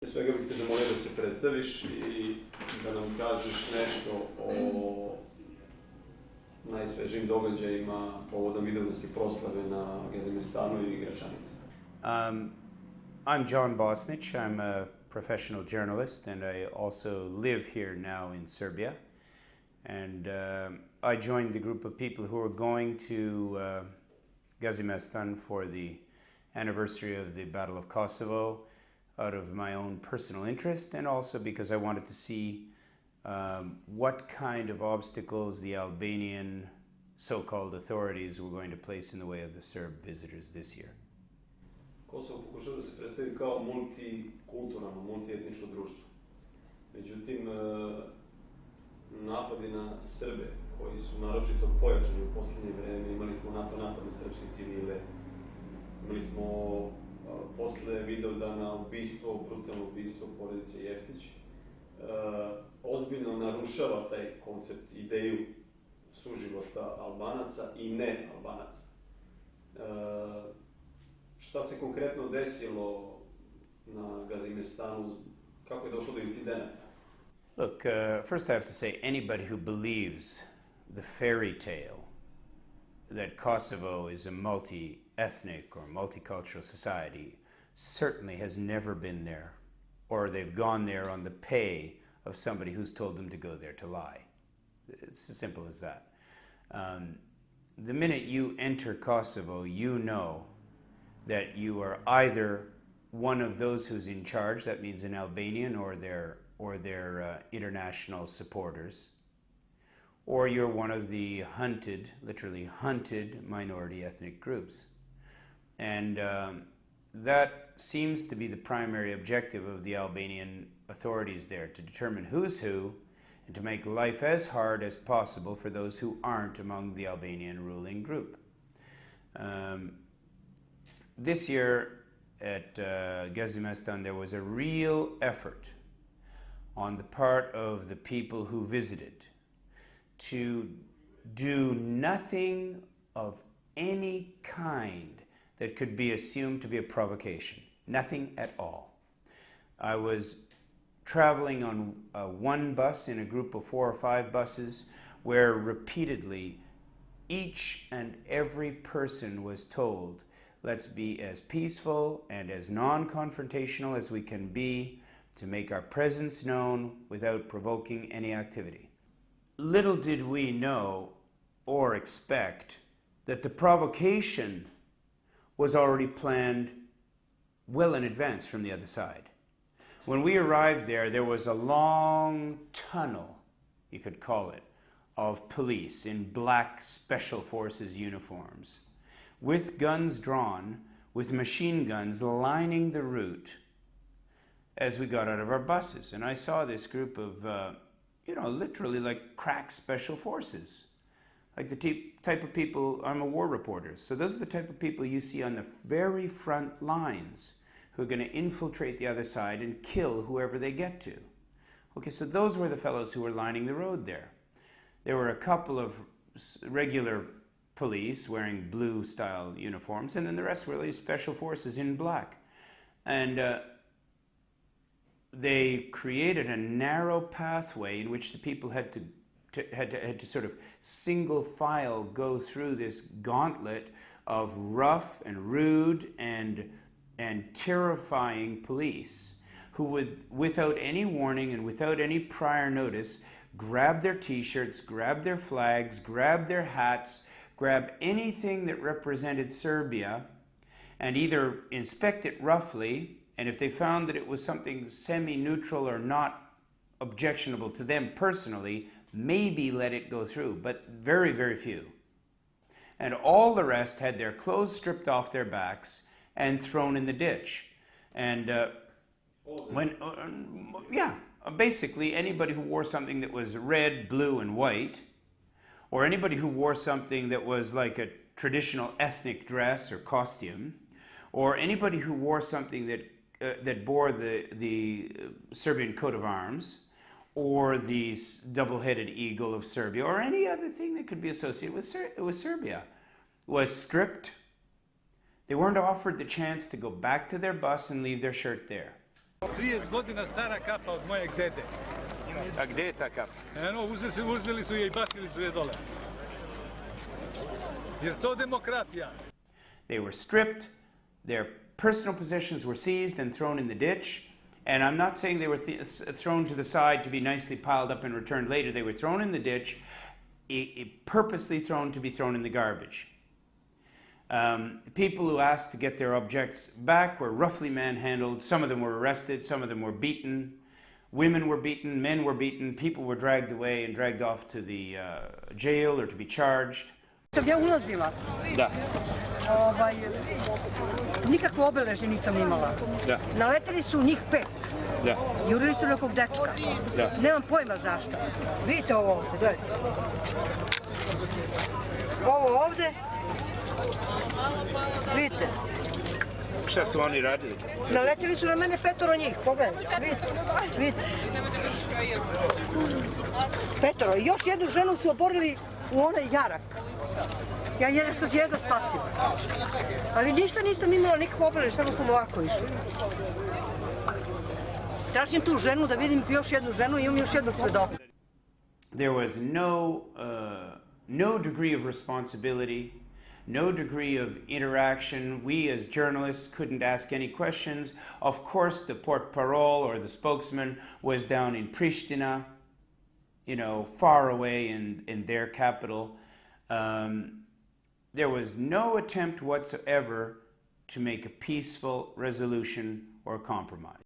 Svega bih te zamolio da se predstaviš i da nam kažeš nešto o najsvežijim događajima povodom Vidovdanske proslave na Gazimestanu i Gračanici. I'm John Bosnich. I'm a professional journalist and I also live here now in Serbia. And I joined the group of people who are going to Gazimestan for the anniversary of the Battle of Kosovo out of my own personal interest and also because I wanted to see what kind of obstacles the Albanian so-called authorities were going to place in the way of the Serb visitors this year. Kosovo pokušava da se predstavi kao multikulturalno, multietničko društvo. Međutim, napadi na Srbe, koji su naročito pojačani u posljednje vreme, imali smo NATO napad na srpske civile, imali smo posle Vidovdana brutalno ubistvo porodice Jeftić, ozbiljno narušava taj koncept, ideju suživota Albanaca i ne Albanaca. Šta se konkretno desilo na Gazimestanu? Kako je došlo do incidenata? Look, first I have to say anybody who believes the fairy tale that Kosovo is a multi-ethnic or multicultural society certainly has never been there, or they've gone there on the pay of somebody who's told them to go there to lie. It's as simple as that. The minute you enter Kosovo, you know that you are either one of those who's in charge, that means an Albanian or their international supporters, or you're one of the hunted, literally hunted, minority ethnic groups. And that seems to be the primary objective of the Albanian authorities there, to determine who's who and to make life as hard as possible for those who aren't among the Albanian ruling group. This year at Gazimestan, there was a real effort on the part of the people who visited to do nothing of any kind that could be assumed to be a provocation. Nothing at all. I was traveling on one bus in a group of 4 or 5 buses where repeatedly each and every person was told, let's be as peaceful and as non-confrontational as we can be to make our presence known without provoking any activity. Little did we know or expect that the provocation was already planned well in advance from the other side. When we arrived there, there was a long tunnel, you could call it, of police in black special forces uniforms, with guns drawn, with machine guns lining the route as we got out of our buses. And I saw this group of, literally like crack special forces. Like the type of people, I'm a war reporter, so those are the type of people you see on the very front lines who are going to infiltrate the other side and kill whoever they get to. Okay, so those were the fellows who were lining the road there. There were a couple of regular police wearing blue-style uniforms, and then the rest were these special forces in black. And they created a narrow pathway in which the people had to sort of single file go through this gauntlet of rough and rude and terrifying police who would, without any warning and without any prior notice, grab their t-shirts, grab their flags, grab their hats, grab anything that represented Serbia and either inspect it roughly, and if they found that it was something semi-neutral or not objectionable to them personally, maybe let it go through, but very, very few. And all the rest had their clothes stripped off their backs and thrown in the ditch. And basically anybody who wore something that was red, blue, and white, or anybody who wore something that was like a traditional ethnic dress or costume, or anybody who wore something that bore the Serbian coat of arms, or the double-headed eagle of Serbia, or any other thing that could be associated with Serbia, was stripped. They weren't offered the chance to go back to their bus and leave their shirt there. 30 godina stara kapa od mojeg dede. A gdje je ta kapa? Eno, uzeli su je I bacili su je dole. Jer to demokratija. They were stripped, their personal possessions were seized and thrown in the ditch. And I'm not saying they were thrown to the side to be nicely piled up and returned later. They were thrown in the ditch, purposely thrown to be thrown in the garbage. People who asked to get their objects back were roughly manhandled. Some of them were arrested, some of them were beaten. Women were beaten, men were beaten, people were dragged away and dragged off to the jail or to be charged. Sam ja ulazila. Da. Nikakvo obeležje nisam imala. Da. Naleteli su njih 5. Da. Jurili su nekog dečka. Da. Nemam pojma zašto. Vidite ovo ovdje, gledajte. Ovo ovdje. Vidite. Šta su oni radili? Naleteli su na mene 5 njih, pogledajte. Vidite. 5. I još jednu ženu su oborili u onaj jarak. Ja sam jedva spasila. Ali ništa nisam imala, nikakvo obeležje, samo sam ovako išla. Tražim tu ženu da vidim još jednu ženu i imam još jednog svedoka. There was no degree of responsibility, no degree of interaction. We as journalists couldn't ask any questions. Of course, the portparole or the spokesman was down in Pristina, you know, far away in their capital. There was no attempt whatsoever to make a peaceful resolution or compromise.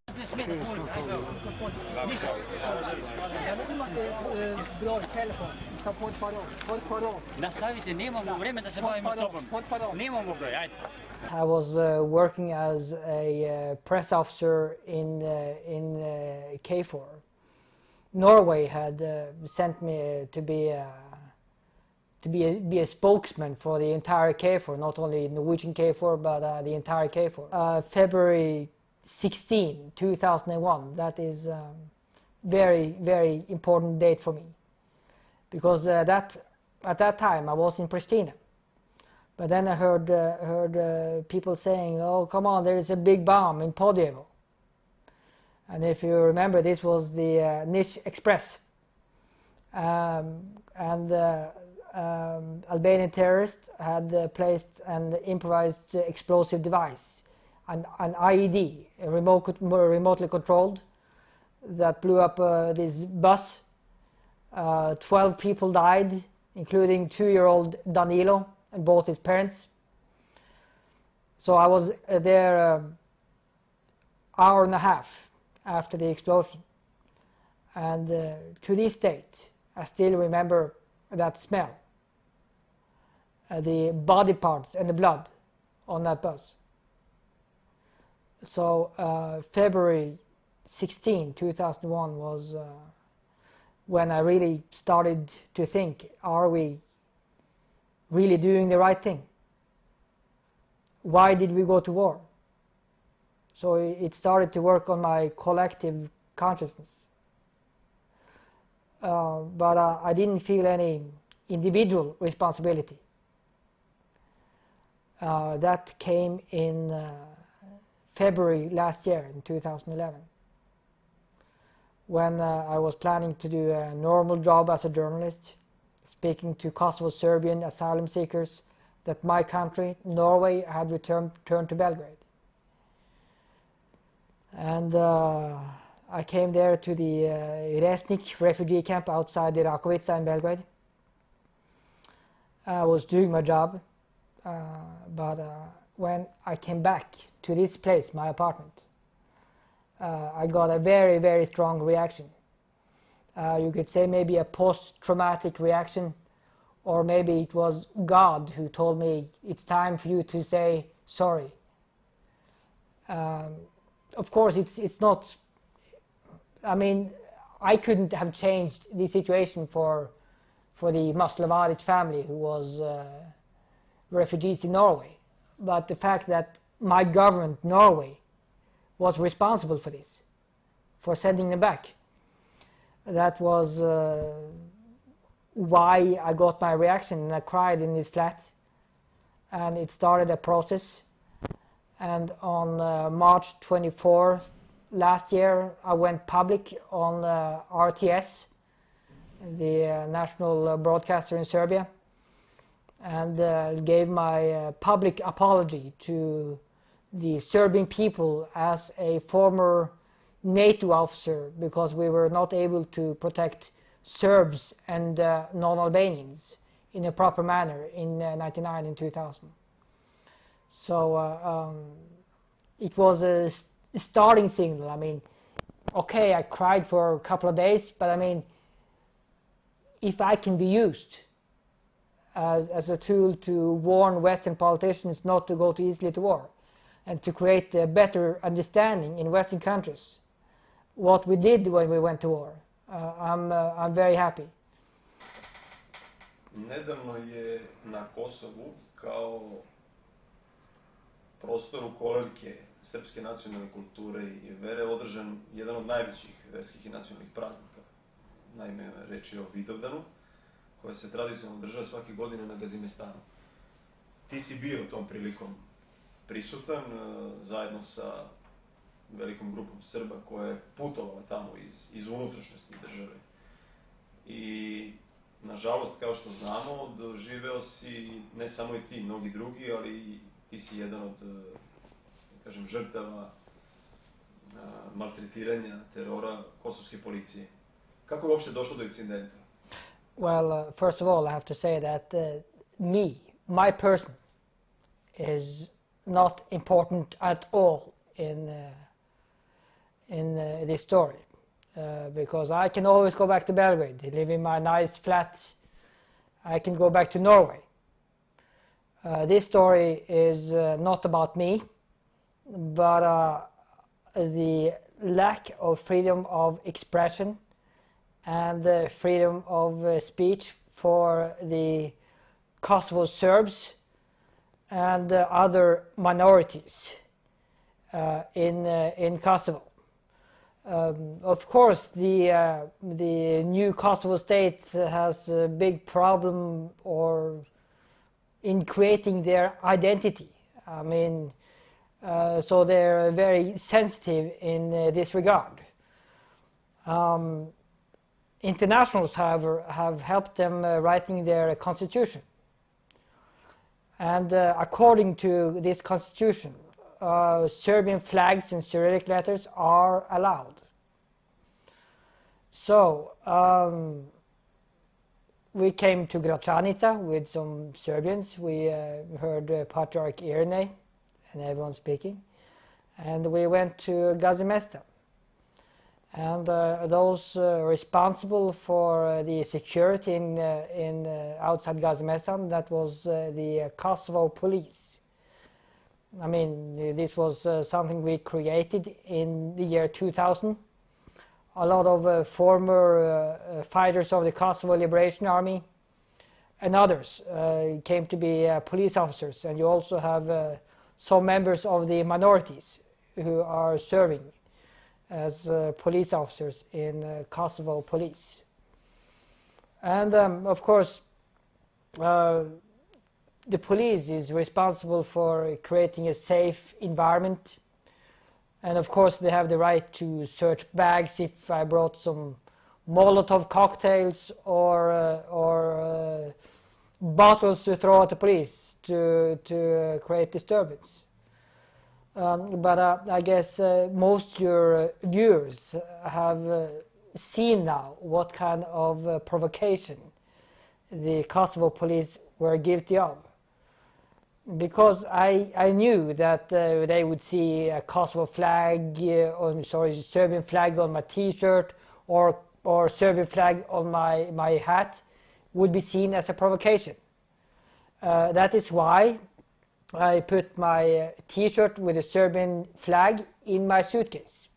Nastavite, nemamo vreme da se bavimo tobom. Nemamo broj, ajde. I was working as a press officer in KFOR. Norway had sent me to be a spokesman for the entire KFOR, not only Norwegian KFOR, but the entire KFOR. February 16, 2001, that is a very, very important date for me. Because at that time I was in Pristina. But then I heard people saying, oh, come on, there is a big bomb in Podjevo. And if you remember, this was the Niche Express. Albanian terrorists had placed an improvised explosive device, an IED, remotely controlled, that blew up this bus. 12 people died, including 2-year-old Danilo and both his parents. So I was there hour and a half after the explosion. And to this date, I still remember that smell. The body parts and the blood on that bus. So February 16, 2001 was when I really started to think, are we really doing the right thing? Why did we go to war? So it started to work on my collective consciousness. But I didn't feel any individual responsibility. That came in February last year, in 2011, when I was planning to do a normal job as a journalist, speaking to Kosovo Serbian asylum seekers that my country, Norway, had returned to Belgrade. And I came there to the Resnik refugee camp outside the Rakovica in Belgrade. I was doing my job, but when I came back to this place, my apartment, I got a very, very strong reaction. You could say maybe a post-traumatic reaction, or maybe it was God who told me it's time for you to say sorry. Of course, it's not. I mean, I couldn't have changed the situation for the Maslavadic family who was refugees in Norway. But the fact that my government, Norway, was responsible for this, for sending them back, that was why I got my reaction, and I cried in his flat, and it started a process. And on March 24, last year I went public on RTS, the national broadcaster in Serbia, and gave my public apology to the Serbian people as a former NATO officer, because we were not able to protect Serbs and non-Albanians in a proper manner in 99 and 2000. So it was a starting signal. I mean, okay, I cried for a couple of days, but I mean, if I can be used as a tool to warn Western politicians not to go too easily to war and to create a better understanding in Western countries what we did when we went to war, I'm very happy. Nedavno je na Kosovu kao prostoru kolevke srpske nacionalne kulture i vere održan jedan od najvećih verskih i nacionalnih praznika. Naime, reč je o Vidovdanu, koja se tradicionalno održava svake godine na Gazimestanu. Ti si bio tom prilikom prisutan, zajedno sa velikom grupom Srba koja je putovala tamo iz unutrašnjosti države. I, nažalost, kao što znamo, doživeo si, ne samo i ti, mnogi drugi, ali ti si jedan od, kažem, žrtava maltretiranja, terora kosovske policije. Kako je uopšte došlo do incidenta? Well, first of all, I have to say that my person, is not important at all in this story, because I can always go back to Belgrade, live in my nice flat. I can go back to Norway. This story is not about me, but the lack of freedom of expression and the freedom of speech for the Kosovo Serbs and other minorities in Kosovo. Of course, the new Kosovo state has a big problem in creating their identity. I mean, so they're very sensitive in this regard. Internationals, however, have helped them writing their constitution. And according to this constitution, Serbian flags and Cyrillic letters are allowed. So we came to Gračanica with some Serbians. We heard Patriarch Irene and everyone speaking. And we went to Gazimestan. And those responsible for the security in outside Gazimestan, that was the Kosovo police. I mean, this was something we created in the year 2000. A lot of former fighters of the Kosovo Liberation Army and others came to be police officers, and you also have some members of the minorities who are serving as police officers in Kosovo police. And of course, the police is responsible for creating a safe environment, and of course they have the right to search bags if I brought some Molotov cocktails or bottles to throw at the police to create disturbance. But I guess most your viewers have seen now what kind of provocation the Kosovo police were guilty of. Because I knew that they would see a Kosovo flag, Serbian flag on my T-shirt or Serbian flag on my hat would be seen as a provocation. That is why I put my T-shirt with a Serbian flag in my suitcase,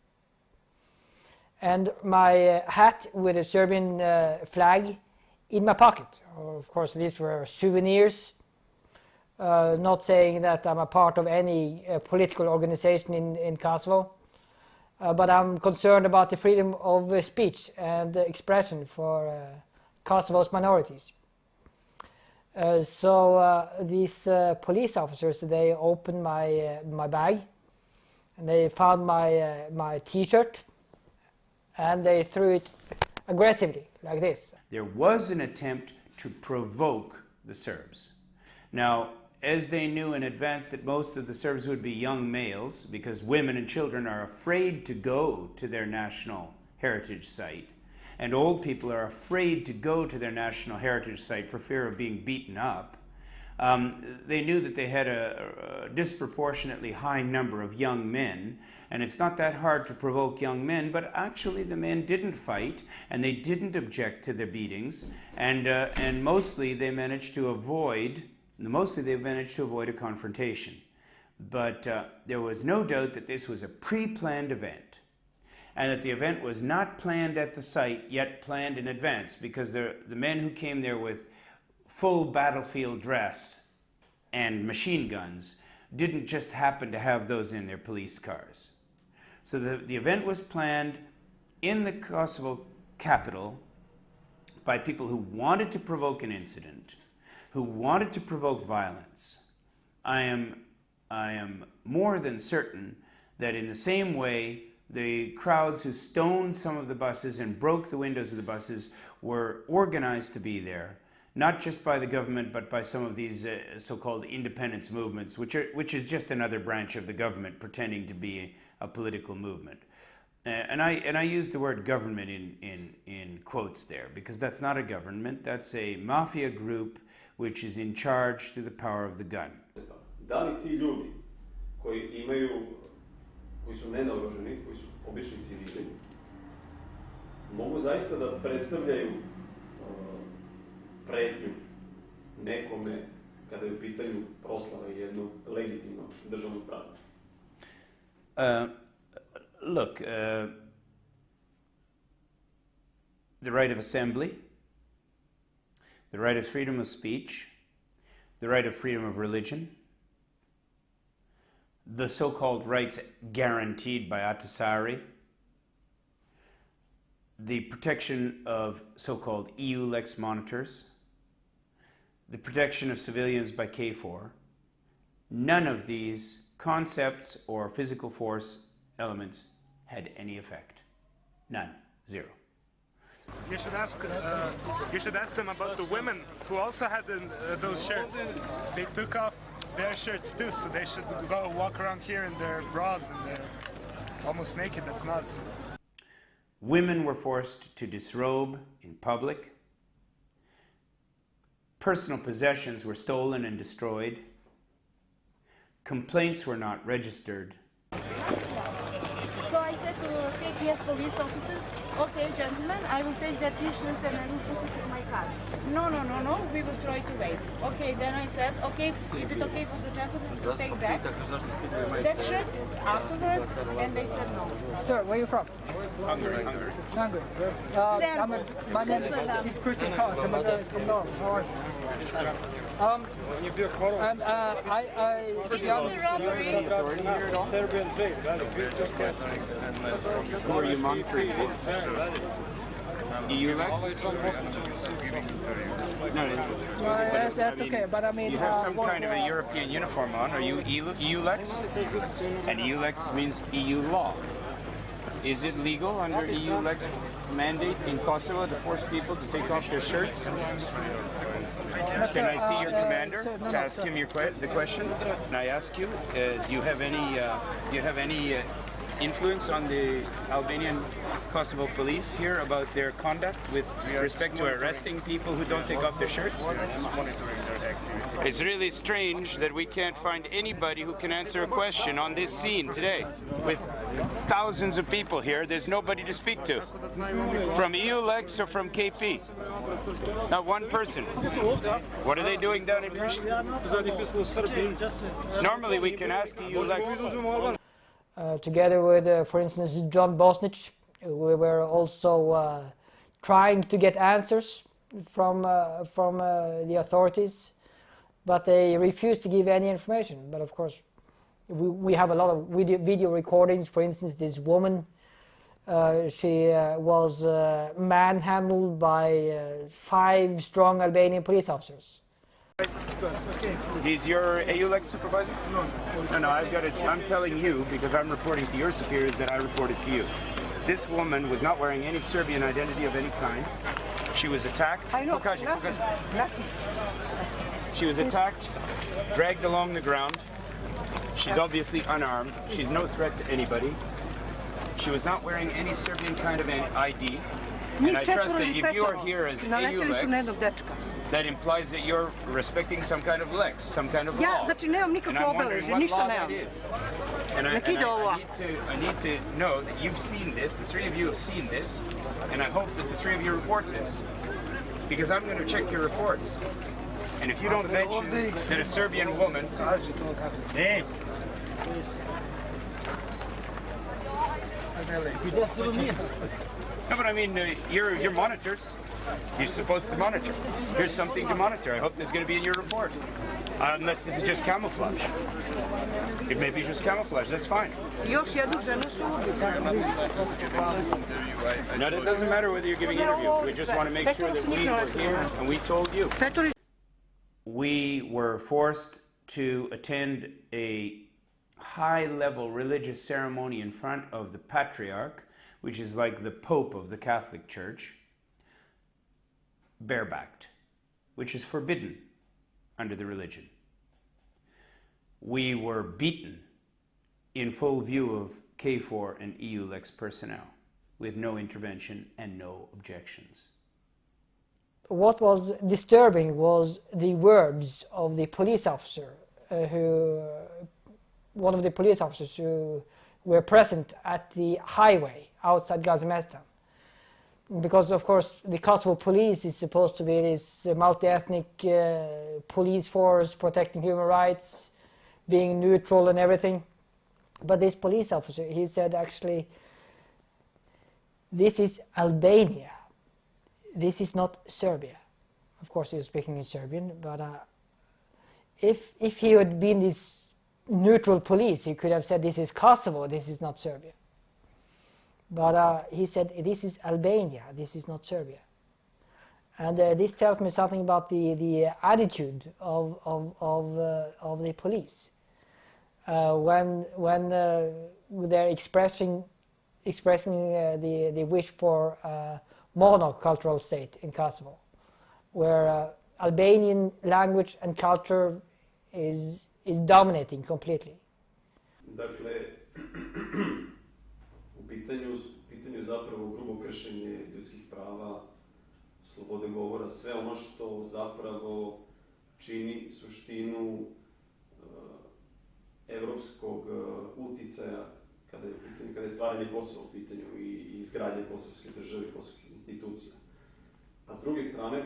and my hat with a Serbian flag in my pocket. Of course, these were souvenirs, not saying that I'm a part of any political organization in Kosovo, but I'm concerned about the freedom of speech and expression for Kosovo's minorities. So these police officers, they opened my bag, And they found my T-shirt and they threw it aggressively, like this. There was an attempt to provoke the Serbs. Now, as they knew in advance that most of the Serbs would be young males, because women and children are afraid to go to their national heritage site, and old people are afraid to go to their national heritage site for fear of being beaten up, they knew that they had a disproportionately high number of young men, and it's not that hard to provoke young men, but actually the men didn't fight, and they didn't object to the beatings, and mostly they managed to avoid a confrontation. But there was no doubt that this was a pre-planned event, and that the event was not planned at the site, yet planned in advance, because the men who came there with full battlefield dress and machine guns didn't just happen to have those in their police cars. So the event was planned in the Kosovo capital by people who wanted to provoke an incident, who wanted to provoke violence. I am more than certain that in the same way the crowds who stoned some of the buses and broke the windows of the buses were organized to be there, not just by the government, but by some of these so-called independence movements, which is just another branch of the government pretending to be a political movement. And I use the word government in quotes there, because that's not a government, that's a mafia group which is in charge through the power of the gun. Da li ti ljudi koji su nenaoružani, koji su obični civili, mogu zaista da predstavljaju pretnju nekome kada je u pitanju proslava jednog legitimnog državnog praznika? Look, the right of assembly, the right of freedom of speech, the right of freedom of religion, the so-called rights guaranteed by Ahtisaari, the protection of so-called EULEX monitors, the protection of civilians by KFOR, none of these concepts or physical force elements had any effect. None. Zero. You should ask them about the women who also had those shirts. They took off their shirts too, so they should go walk around here in their bras and they're almost naked. That's not. Women were forced to disrobe in public. Personal possessions were stolen and destroyed. Complaints were not registered. So I said to take yes police officers, okay gentlemen, I will take that t-shirt and I will put it in my car. No, we will try to wait. Okay, then I said, okay, is it okay for the gentleman to take back that shirt afterwards? And they said no. Sir, where are you from? Hungary. Hungary. My name is Christian Kos. I'm from Norway. How are you? And Serbian jail. Who are you monitoring for? EULEX? No, that's okay, but I mean... You have some kind of a European uniform on. Are you EULEX? And EULEX means EU law. Is it legal under EULEX mandate in Kosovo to force people to take off their shirts? Can I see your commander to ask him the question? And I ask you, do you have any influence on the Albanian Kosovo police here about their conduct with respect to arresting people who don't take off their shirts? It's really strange that we can't find anybody who can answer a question on this scene today. With thousands of people here, there's nobody to speak to. From EULEX or from KP. Not one person. What are they doing down in Pristina? Normally we can ask EULEX. Together with, for instance, John Bosnich, we were also trying to get answers from the authorities, but they refused to give any information. But of course, we have a lot of video recordings. For instance, this woman, she was manhandled by 5 strong Albanian police officers. Okay, He's your EULEX supervisor? No. No, I'm telling you, because I'm reporting to your superiors, that I reported to you. This woman was not wearing any Serbian identity of any kind. She was attacked. I know, Pokaži. nothing. She was attacked, dragged along the ground. She's obviously unarmed. She's no threat to anybody. She was not wearing any Serbian kind of an ID. And I trust that if you are here as EULEX, that implies that you're respecting some kind of lex, some kind of law. Znači nemam nikakvo obeležje, ništa nemam. And I need to know that you've seen this, the three of you have seen this, and I hope that the three of you report this. Because I'm going to check your reports. And if you don't mention that a Serbian woman... Hey! No, but I mean, you're monitors. You're supposed to monitor. Here's something to monitor. I hope there's going to be in your report. Unless this is just camouflage. It may be just camouflage, that's fine. Još jednu ženu su ubili. No, it doesn't matter whether you're giving an interview. We just want to make sure that we were here and we told you. We were forced to attend a high-level religious ceremony in front of the Patriarch, which is like the Pope of the Catholic Church, barebacked, which is forbidden under the religion. We were beaten in full view of KFOR and EULEX personnel with no intervention and no objections. What was disturbing was the words of the police officer, one of the police officers who were present at the highway outside Gazimestan. Because, of course, the Kosovo police is supposed to be this multi-ethnic police force protecting human rights, being neutral and everything. But this police officer, he said, actually, this is Albania. This is not Serbia. Of course, he was speaking in Serbian, but if he had been this neutral police, he could have said, this is Kosovo, this is not Serbia. But he said, this is Albania, this is not Serbia. And this tells me something about the attitude of the police. When they're expressing the wish for a monocultural state in Kosovo, where Albanian language and culture is dominating completely. Dakle, u pitanju je zapravo grubo kršenje ljudskih prava, slobode govora, sve ono što zapravo čini suštinu evropskog uticaja kada je stvaranje Kosova u pitanju i izgradnje kosovske države, kosovskih institucija. A s druge strane,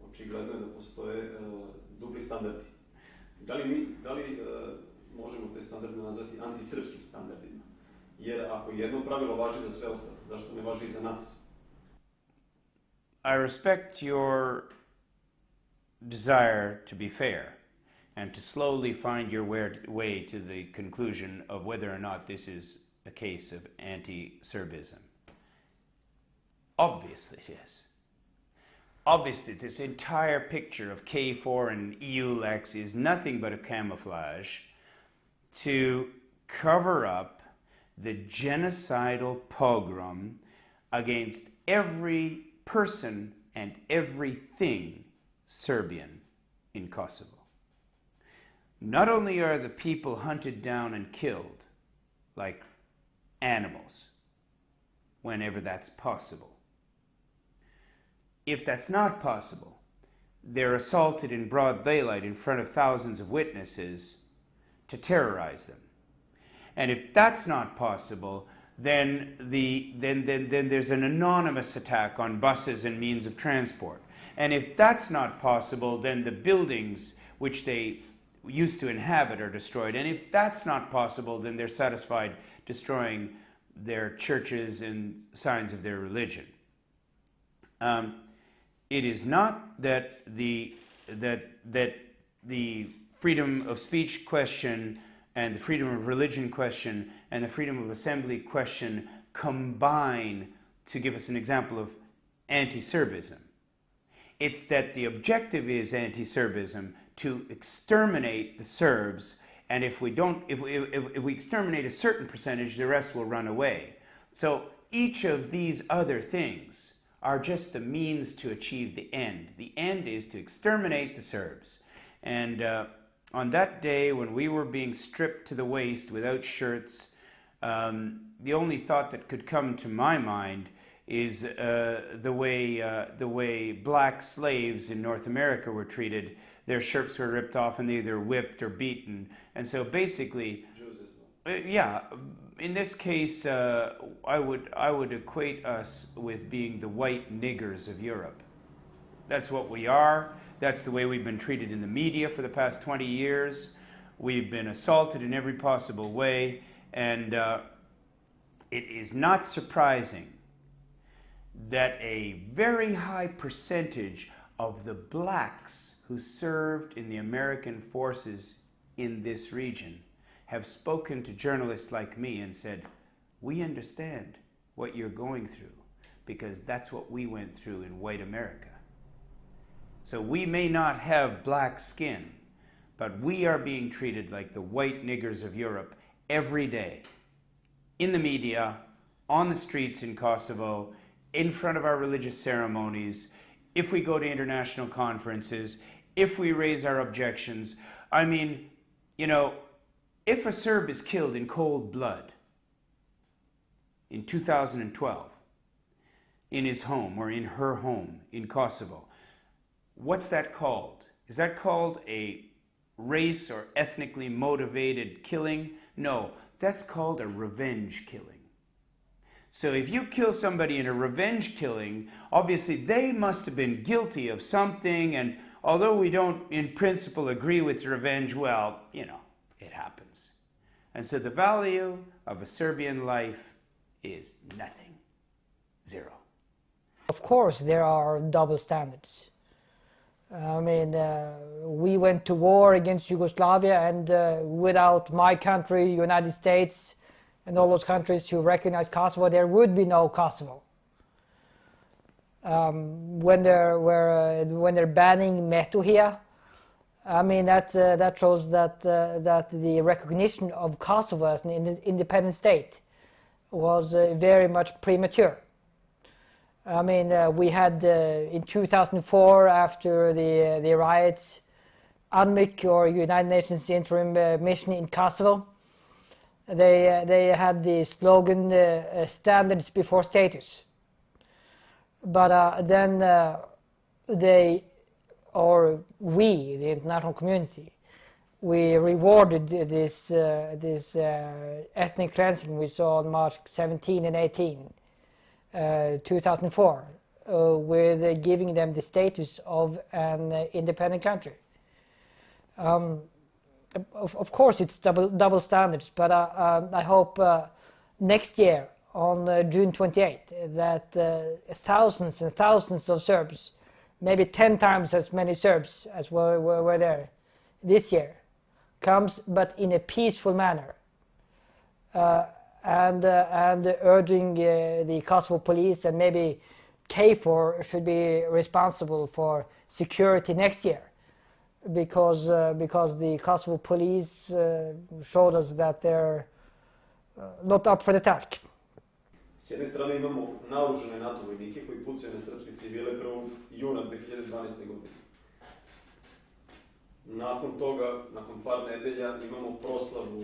očigledno je da postoje dupli standardi. Da li možemo te standarde nazvati antisrpskim standardima? Jer ako jedno pravilo važi za sve ostalo, zašto ne važi i za nas? I respect your desire to be fair and to slowly find your way to the conclusion of whether or not this is a case of anti-Serbism. Obviously it is. Obviously, this entire picture of KFOR and EULEX is nothing but a camouflage to cover up the genocidal pogrom against every person and everything Serbian in Kosovo. Not only are the people hunted down and killed like animals whenever that's possible, if that's not possible, they're assaulted in broad daylight in front of thousands of witnesses to terrorize them. And if that's not possible, then there's an anonymous attack on buses and means of transport. And if that's not possible, then the buildings which they used to inhabit are destroyed. And if that's not possible, then they're satisfied destroying their churches and signs of their religion. It is not that the freedom of speech question and the freedom of religion question and the freedom of assembly question combine to give us an example of anti-Serbism. It's that the objective is anti-Serbism, to exterminate the Serbs, and if we exterminate a certain percentage, the rest will run away. So each of these other things are just the means to achieve the end. The end is to exterminate the Serbs. And on that day when we were being stripped to the waist without shirts, the only thought that could come to my mind is the way black slaves in North America were treated. Their shirts were ripped off and either whipped or beaten. And so basically, yeah, in this case, I would equate us with being the white niggers of Europe. That's what we are. That's the way we've been treated in the media for the past 20 years. We've been assaulted in every possible way. And it is not surprising that a very high percentage of the blacks who served in the American forces in this region have spoken to journalists like me and said, we understand what you're going through because that's what we went through in white America. So we may not have black skin, but we are being treated like the white niggers of Europe every day, in the media, on the streets in Kosovo, in front of our religious ceremonies, if we go to international conferences, if we raise our objections. I mean, you know, if a Serb is killed in cold blood in 2012 in his home or in her home in Kosovo, what's that called? Is that called a race or ethnically motivated killing? No, that's called a revenge killing. So if you kill somebody in a revenge killing, obviously they must have been guilty of something, and although we don't in principle agree with revenge, well, you know, it happens. And so the value of a Serbian life is nothing. Zero. Of course there are double standards. I mean, we went to war against Yugoslavia, and without my country, United States, and all those countries who recognize Kosovo, there would be no Kosovo. When they're banning Metohija, I mean that shows that the recognition of Kosovo as an independent state was very much premature. I mean, we had in 2004, after the riots, UNMIK, or United Nations Interim Mission in Kosovo. They had the slogan "Standards before status," but then we, the international community, we rewarded this ethnic cleansing we saw on March 17 and 18. 2004, with giving them the status of an independent country. Of course, it's double standards, but I hope next year, on June 28th, that thousands and thousands of Serbs, maybe 10 times as many Serbs as were there this year, comes, but in a peaceful manner. And urging the Kosovo police, and maybe KFOR should be responsible for security next year, because the Kosovo police showed us that they're not up for the task. S jedne strane imamo naoružane NATO vojnike koji pucaju na srpske civile 1. juna 2012. godine. Nakon toga, nakon par nedelja, imamo proslavu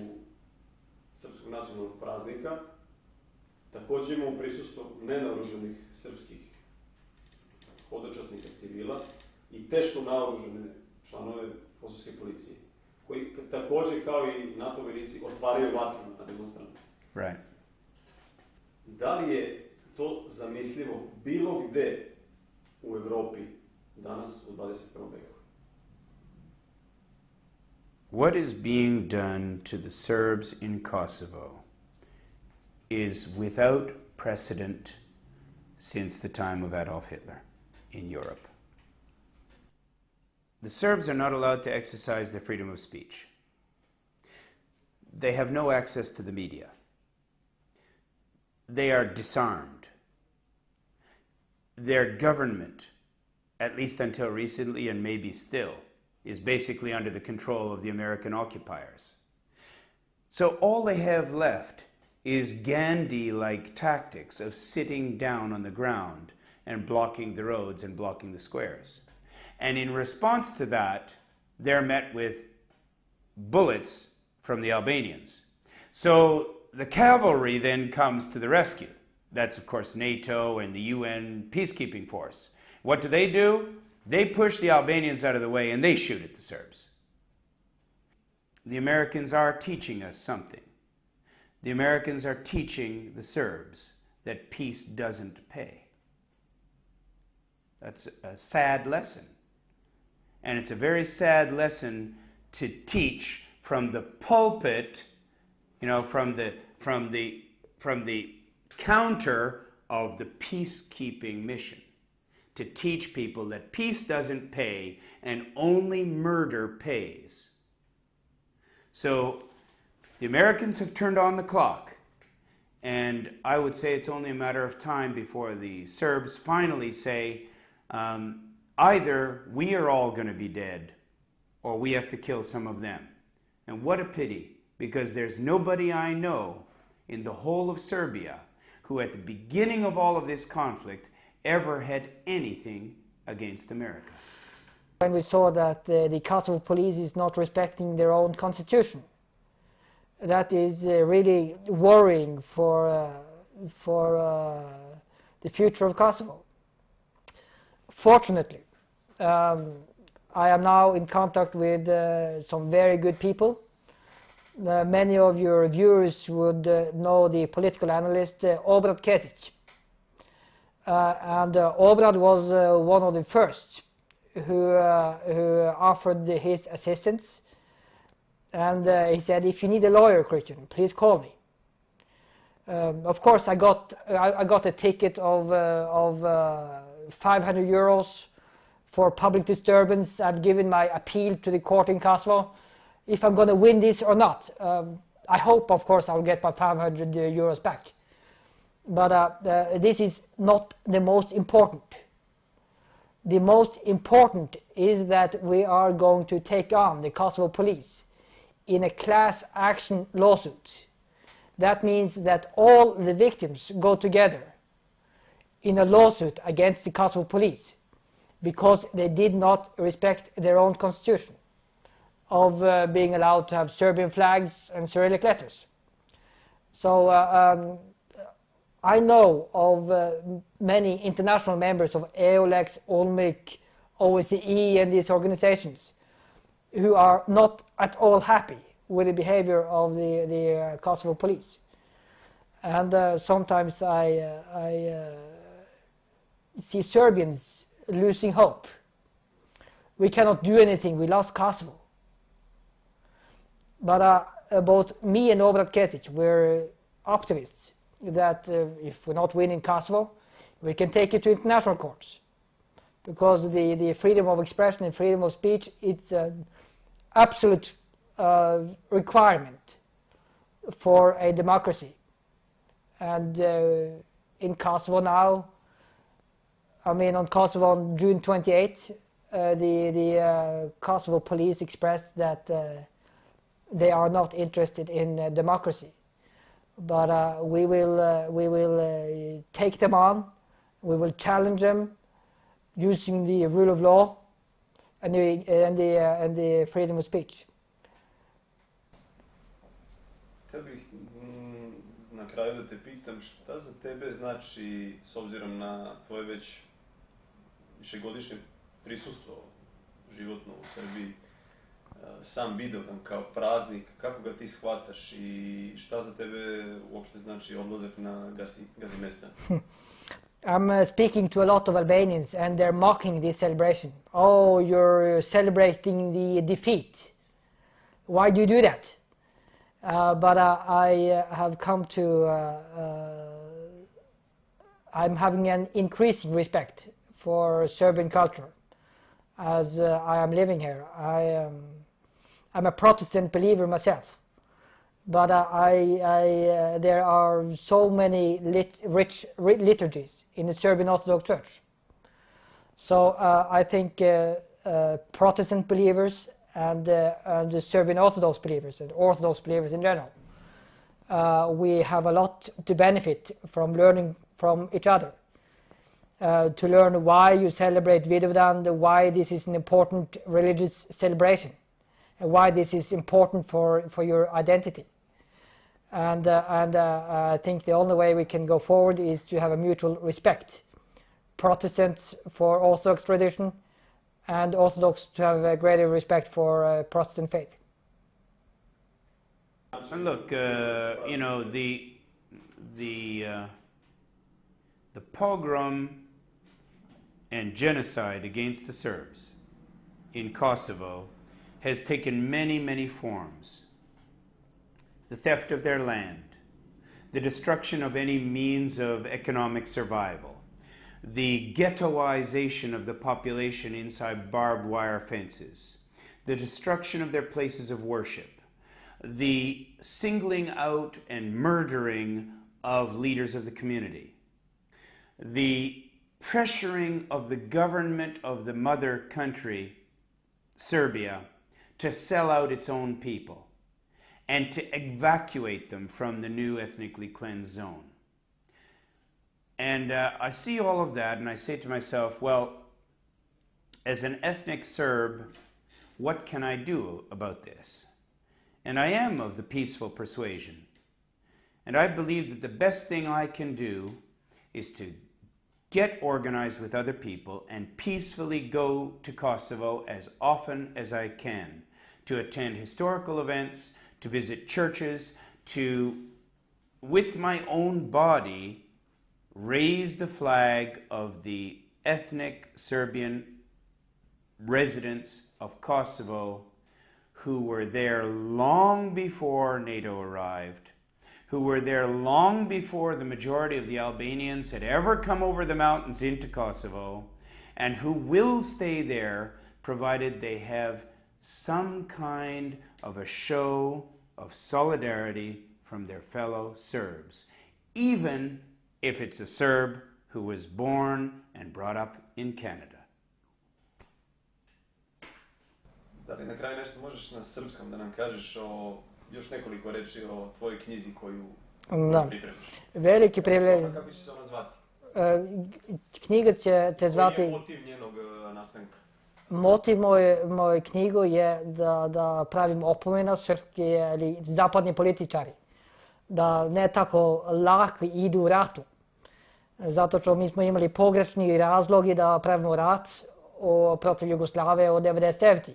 srpskog nacionalnog praznika. Također imamo prisustvo nenaoružanih srpskih hodočasnika civila i teško naoružane članove kosovske policije, koji također kao i NATO vojnici otvaraju vatru na demonstrante. Right. Da li je to zamislivo bilo gde u Evropi danas u 21. veku? What is being done to the Serbs in Kosovo is without precedent since the time of Adolf Hitler in Europe. The Serbs are not allowed to exercise their freedom of speech. They have no access to the media. They are disarmed. Their government at least until recently and maybe still, is basically under the control of the American occupiers. So all they have left is Gandhi-like tactics of sitting down on the ground and blocking the roads and blocking the squares. And in response to that, they're met with bullets from the Albanians. So the cavalry then comes to the rescue. That's, of course, NATO and the UN peacekeeping force. What do? They push the Albanians out of the way and they shoot at the Serbs. The Americans are teaching us something. The Americans are teaching the Serbs that peace doesn't pay. That's a sad lesson. And it's a very sad lesson to teach from the pulpit, you know, from the counter of the peacekeeping mission. To teach people that peace doesn't pay and only murder pays. So the Americans have turned on the clock, and I would say it's only a matter of time before the Serbs finally say, either we are all going to be dead or we have to kill some of them. And what a pity, because there's nobody I know in the whole of Serbia who at the beginning of all of this conflict ever had anything against America. When we saw that the Kosovo police is not respecting their own constitution, that is really worrying for the future of Kosovo. Fortunately, I am now in contact with some very good people. Many of your viewers would know the political analyst Obrad Kesic. And Obrad was one of the first who offered his assistance. And he said, if you need a lawyer, Christian, please call me. Of course, I got a ticket of 500 euros for public disturbance. I've given my appeal to the court in Kosovo. If I'm going to win this or not, I hope, of course, I'll get my 500 euros back. But this is not the most important. The most important is that we are going to take on the Kosovo police in a class action lawsuit. That means that all the victims go together in a lawsuit against the Kosovo police because they did not respect their own constitution of being allowed to have Serbian flags and Cyrillic letters. So I know of many international members of EULEX, EULMIC, OSCE and these organizations who are not at all happy with the behavior of the Kosovo police. And sometimes I see Serbians losing hope. We cannot do anything, we lost Kosovo. But both me and Obrad Kesic were optimists that if we're not winning Kosovo, we can take it to international courts. Because the freedom of expression and freedom of speech, it's an absolute requirement for a democracy. And in Kosovo now, I mean on Kosovo on June 28th, the Kosovo police expressed that they are not interested in democracy. But we will take them on, we will challenge them using the rule of law and the freedom of speech. Htio bih na kraju da te pitam šta za tebe znači, s obzirom na tvoje već višegodišnje prisustvo životno u Srbiji, sam Vidovdan kao praznik, kako ga ti shvataš i šta za tebe uopšte znači odlazak na Gazimestan? I'm speaking to a lot of Albanians and they're mocking this celebration. Oh, you're celebrating the defeat. Why do you do that? But I have come to, I'm having an increasing respect for Serbian culture as I am living here. I'm a Protestant believer myself, but there are so many rich liturgies in the Serbian Orthodox Church. So I think Protestant believers and the Serbian Orthodox believers and Orthodox believers in general, we have a lot to benefit from learning from each other. To learn why you celebrate Vidovdan, why this is an important religious celebration, and why this is important for your identity. And I think the only way we can go forward is to have a mutual respect. Protestants for Orthodox tradition, and Orthodox to have a greater respect for Protestant faith. And look, you know, the pogrom and genocide against the Serbs in Kosovo has taken many, many forms. The theft of their land, the destruction of any means of economic survival, the ghettoization of the population inside barbed wire fences, the destruction of their places of worship, the singling out and murdering of leaders of the community, the pressuring of the government of the mother country, Serbia, to sell out its own people and to evacuate them from the new ethnically cleansed zone. And I see all of that and I say to myself, well, as an ethnic Serb, what can I do about this? And I am of the peaceful persuasion. And I believe that the best thing I can do is to get organized with other people and peacefully go to Kosovo as often as I can to attend historical events, to visit churches, to, with my own body, raise the flag of the ethnic Serbian residents of Kosovo who were there long before NATO arrived, who were there long before the majority of the Albanians had ever come over the mountains into Kosovo, and who will stay there provided they have some kind of a show of solidarity from their fellow Serbs, even if it's a Serb who was born and brought up in Canada. Da li na kraju nešto možeš na srpskom da nam kažeš o još nekoliko reči o tvojoj knjizi koju pripremaš? Veliki privilegij. Kako će se ona zvati? Knjiga će te zvati... Koji je motiv njenog nastanka? Motiv moje knjige je da pravim opomena srpske ili zapadni političari. Da ne tako lako idu u ratu. Zato što mi smo imali pogrešni razlogi da pravimo rat protiv Jugoslavije od 1999.